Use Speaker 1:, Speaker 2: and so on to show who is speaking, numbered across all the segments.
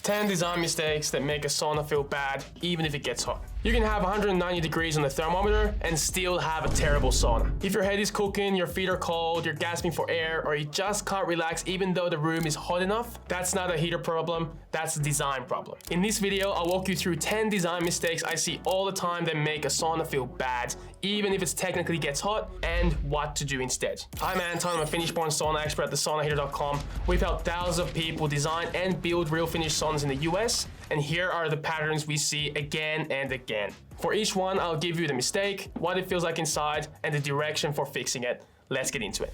Speaker 1: 10 design mistakes that make a sauna feel bad even if it gets hot. You can have 190 degrees on the thermometer and still have a terrible sauna. If your head is cooking, your feet are cold, you're gasping for air, or you just can't relax even though the room is hot enough, that's not a heater problem, that's a design problem. In this video, I'll walk you through 10 design mistakes I see all the time that make a sauna feel bad, even if it technically gets hot, and what to do instead. I'm Anton, I'm a Finnish-born sauna expert at thesaunaheater.com. We've helped thousands of people design and build real Finnish saunas in the US, and here are the patterns we see again and again. For each one, I'll give you the mistake, what it feels like inside, and the direction for fixing it. Let's get into it.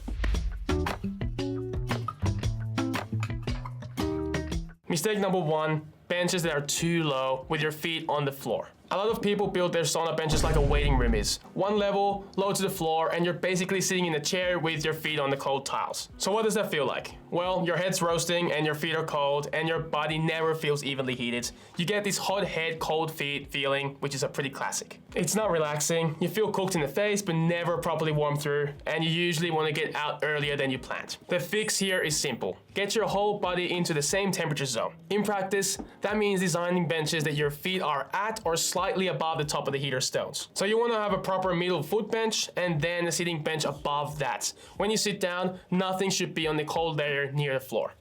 Speaker 1: Mistake number 1, benches that are too low with your feet on the floor. A lot of people build their sauna benches like a waiting room is. One level, low to the floor, and you're basically sitting in a chair with your feet on the cold tiles. So what does that feel like? Well, your head's roasting and your feet are cold and your body never feels evenly heated. You get this hot head, cold feet feeling, which is a pretty classic. It's not relaxing, you feel cooked in the face but never properly warmed through, and you usually want to get out earlier than you planned. The fix here is simple. Get your whole body into the same temperature zone. In practice, that means designing benches that your feet are at or slightly above the top of the heater stones. So you want to have a proper middle foot bench and then a sitting bench above that. When you sit down, nothing should be on the cold layer near the floor.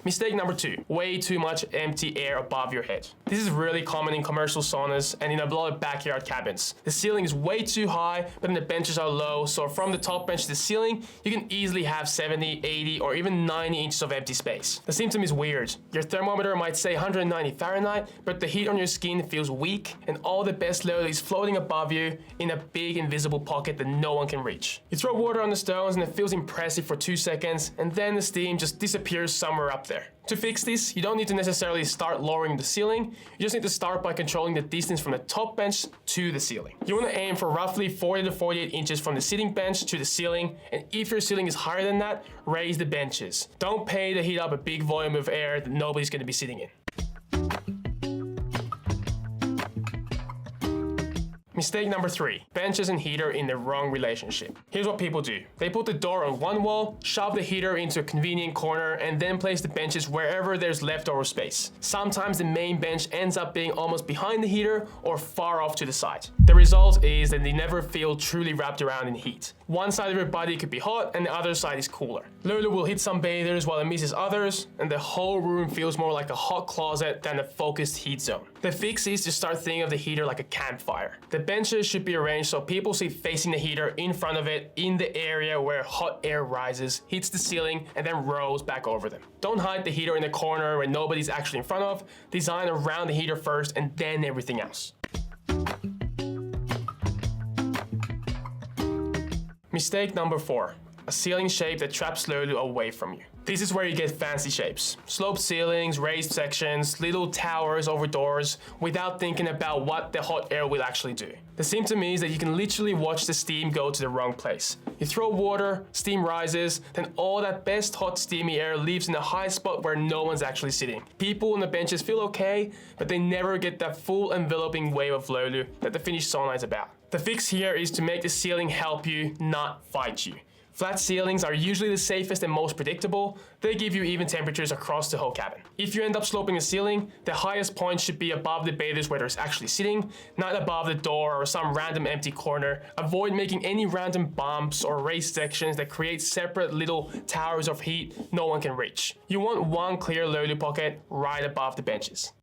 Speaker 1: Mistake number 2, way too much empty air above your head. This is really common in commercial saunas and in a lot of backyard cabins. The ceiling is way too high, but then the benches are low, so from the top bench to the ceiling, you can easily have 70, 80, or even 90 inches of empty space. The symptom is weird. Your thermometer might say 190 Fahrenheit, but the heat on your skin feels weak, and all the best load is floating above you in a big invisible pocket that no one can reach. You throw water on the stones and it feels impressive for 2 seconds, and then the steam just disappears somewhere up there. To fix this, you don't need to necessarily start lowering the ceiling, you just need to start by controlling the distance from the top bench to the ceiling. You want to aim for roughly 40 to 48 inches from the sitting bench to the ceiling, and if your ceiling is higher than that, raise the benches. Don't pay to heat up a big volume of air that nobody's going to be sitting in. Mistake number 3, benches and heater in the wrong relationship. Here's what people do. They put the door on one wall, shove the heater into a convenient corner, and then place the benches wherever there's leftover space. Sometimes the main bench ends up being almost behind the heater or far off to the side. The result is that they never feel truly wrapped around in heat. One side of your body could be hot and the other side is cooler. Lulu will hit some bathers while it misses others, and the whole room feels more like a hot closet than a focused heat zone. The fix is to start thinking of the heater like a campfire. The benches should be arranged so people sit facing the heater in front of it in the area where hot air rises, hits the ceiling, and then rolls back over them. Don't hide the heater in the corner where nobody's actually in front of. Design around the heater first and then everything else. Mistake number 4, a ceiling shape that traps Lulu away from you. This is where you get fancy shapes. Sloped ceilings, raised sections, little towers over doors, without thinking about what the hot air will actually do. The symptom is that you can literally watch the steam go to the wrong place. You throw water, steam rises, then all that best hot steamy air leaves in a high spot where no one's actually sitting. People on the benches feel okay, but they never get that full enveloping wave of Lulu that the Finnish sauna is about. The fix here is to make the ceiling help you, not fight you. Flat ceilings are usually the safest and most predictable. They give you even temperatures across the whole cabin. If you end up sloping the ceiling, the highest point should be above the bathers where there's actually sitting, not above the door or some random empty corner. Avoid making any random bumps or raised sections that create separate little towers of heat no one can reach. You want one clear Lulu pocket right above the benches.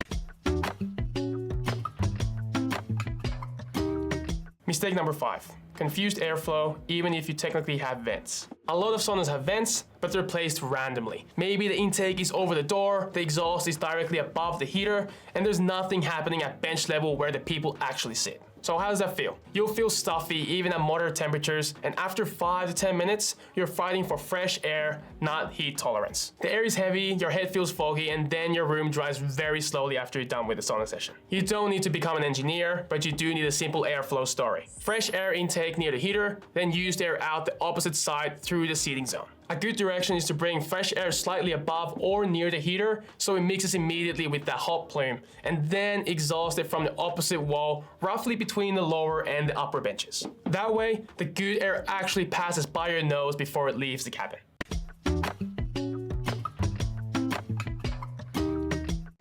Speaker 1: Mistake number 5. Confused airflow, even if you technically have vents. A lot of saunas have vents, but they're placed randomly. Maybe the intake is over the door, the exhaust is directly above the heater, and there's nothing happening at bench level where the people actually sit. So how does that feel? You'll feel stuffy even at moderate temperatures, and after 5 to 10 minutes, you're fighting for fresh air, not heat tolerance. The air is heavy, your head feels foggy, and then your room dries very slowly after you're done with the sauna session. You don't need to become an engineer, but you do need a simple airflow story. Fresh air intake near the heater, then used air out the opposite side through the seating zone. A good direction is to bring fresh air slightly above or near the heater so it mixes immediately with that hot plume, and then exhaust it from the opposite wall, roughly between the lower and the upper benches. That way, the good air actually passes by your nose before it leaves the cabin.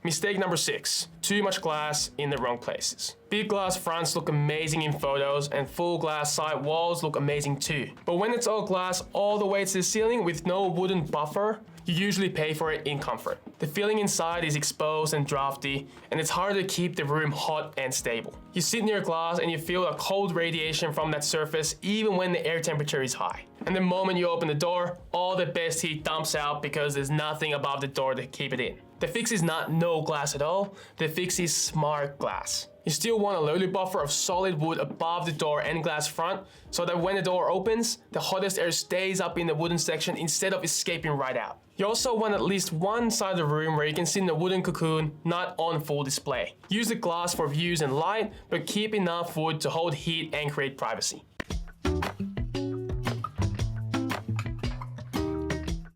Speaker 1: Mistake number 6, too much glass in the wrong places. Big glass fronts look amazing in photos and full glass side walls look amazing too. But when it's all glass all the way to the ceiling with no wooden buffer, you usually pay for it in comfort. The feeling inside is exposed and drafty, and it's hard to keep the room hot and stable. You sit near glass and you feel a cold radiation from that surface even when the air temperature is high. And the moment you open the door, all the best heat dumps out because there's nothing above the door to keep it in. The fix is not no glass at all, the fix is smart glass. You still want a lowly buffer of solid wood above the door and glass front so that when the door opens, the hottest air stays up in the wooden section instead of escaping right out. You also want at least one side of the room where you can sit in the wooden cocoon, not on full display. Use the glass for views and light, but keep enough wood to hold heat and create privacy.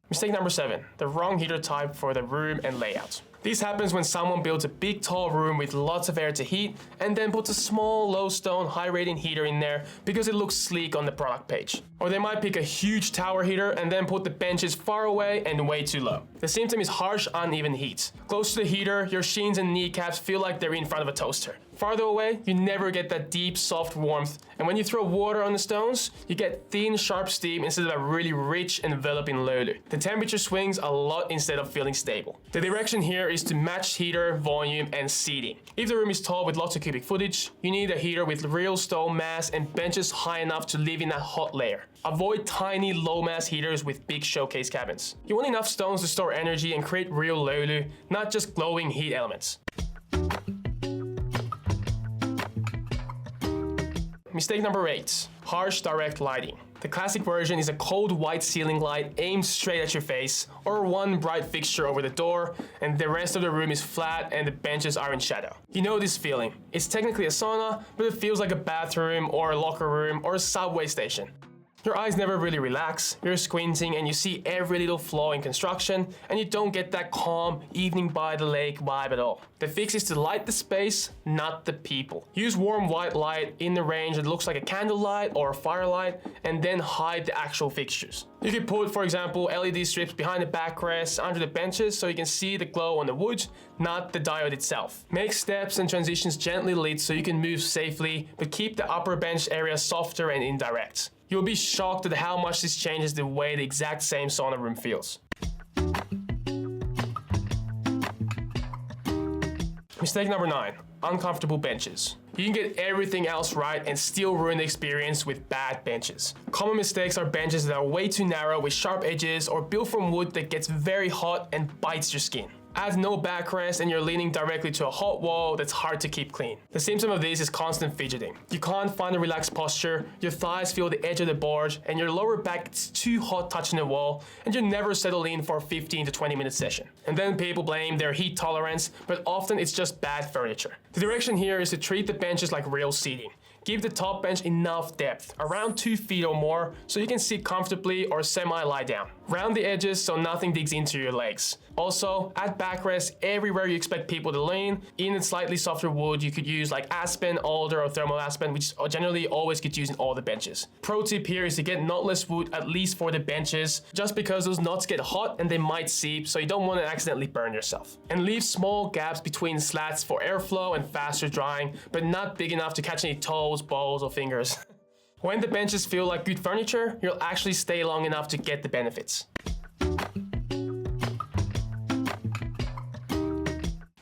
Speaker 1: Mistake number 7, the wrong heater type for the room and layout. This happens when someone builds a big tall room with lots of air to heat and then puts a small low stone high rating heater in there because it looks sleek on the product page. Or they might pick a huge tower heater and then put the benches far away and way too low. The symptom is harsh uneven heat. Close to the heater, your shins and kneecaps feel like they're in front of a toaster. Farther away, you never get that deep, soft warmth, and when you throw water on the stones, you get thin, sharp steam instead of a really rich, enveloping lolu. The temperature swings a lot instead of feeling stable. The direction here is to match heater, volume, and seating. If the room is tall with lots of cubic footage, you need a heater with real stone mass and benches high enough to live in that hot layer. Avoid tiny, low-mass heaters with big showcase cabins. You want enough stones to store energy and create real lolu, not just glowing heat elements. Mistake number 8, harsh direct lighting. The classic version is a cold white ceiling light aimed straight at your face, or one bright fixture over the door, and the rest of the room is flat and the benches are in shadow. You know this feeling. It's technically a sauna, but it feels like a bathroom or a locker room or a subway station. Your eyes never really relax, you're squinting and you see every little flaw in construction, and you don't get that calm, evening by the lake vibe at all. The fix is to light the space, not the people. Use warm white light in the range that looks like a candlelight or a firelight, and then hide the actual fixtures. You could put, for example, LED strips behind the backrests under the benches so you can see the glow on the wood, not the diode itself. Make steps and transitions gently lit so you can move safely, but keep the upper bench area softer and indirect. You'll be shocked at how much this changes the way the exact same sauna room feels. Mistake number 9, uncomfortable benches. You can get everything else right and still ruin the experience with bad benches. Common mistakes are benches that are way too narrow with sharp edges or built from wood that gets very hot and bites your skin. Add no backrest and you're leaning directly to a hot wall that's hard to keep clean. The symptom of this is constant fidgeting. You can't find a relaxed posture, your thighs feel the edge of the board, and your lower back gets too hot touching the wall, and you never settle in for a 15 to 20 minute session. And then people blame their heat tolerance, but often it's just bad furniture. The direction here is to treat the benches like real seating. Give the top bench enough depth, around 2 feet or more, so you can sit comfortably or semi-lie down. Round the edges so nothing digs into your legs. Also, add backrest everywhere you expect people to lean. In slightly softer wood, you could use like aspen, alder, or thermal aspen, which generally always gets used in all the benches. Pro tip here is to get knotless wood at least for the benches, just because those knots get hot and they might seep, so you don't want to accidentally burn yourself. And leave small gaps between slats for airflow and faster drying, but not big enough to catch any toes, balls, or fingers. When the benches feel like good furniture, you'll actually stay long enough to get the benefits.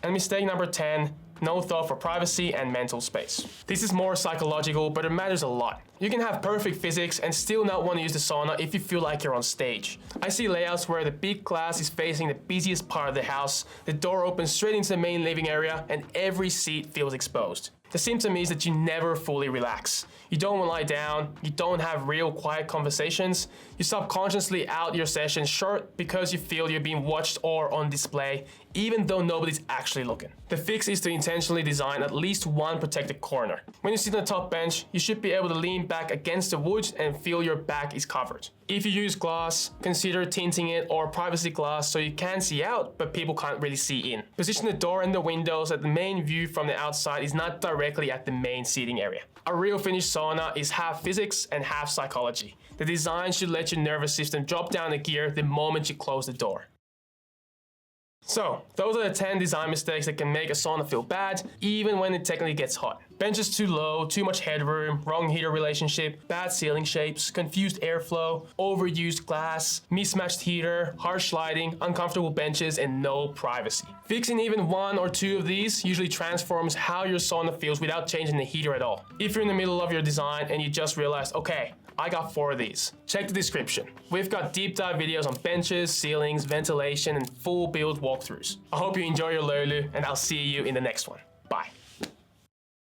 Speaker 1: And mistake number 10, no thought for privacy and mental space. This is more psychological, but it matters a lot. You can have perfect physics and still not want to use the sauna if you feel like you're on stage. I see layouts where the big glass is facing the busiest part of the house, the door opens straight into the main living area, and every seat feels exposed. The symptom is that you never fully relax. You don't want to lie down, you don't have real quiet conversations, you subconsciously out your session short because you feel you're being watched or on display, even though nobody's actually looking. The fix is to intentionally design at least one protected corner. When you sit on the top bench, you should be able to lean back against the wood and feel your back is covered. If you use glass, consider tinting it or privacy glass so you can see out, but people can't really see in. Position the door and the windows so that the main view from the outside is not directly at the main seating area. A real finished sauna is half physics and half psychology. The design should let your nervous system drop down a gear the moment you close the door. So, those are the 10 design mistakes that can make a sauna feel bad, even when it technically gets hot. Benches too low, too much headroom, wrong heater relationship, bad ceiling shapes, confused airflow, overused glass, mismatched heater, harsh lighting, uncomfortable benches, and no privacy. Fixing even one or two of these usually transforms how your sauna feels without changing the heater at all. If you're in the middle of your design and you just realized, okay, I got 4 of these, check the description. We've got deep dive videos on benches, ceilings, ventilation, and full build walkthroughs. I hope you enjoy your Löyly, and I'll see you in the next one. Bye.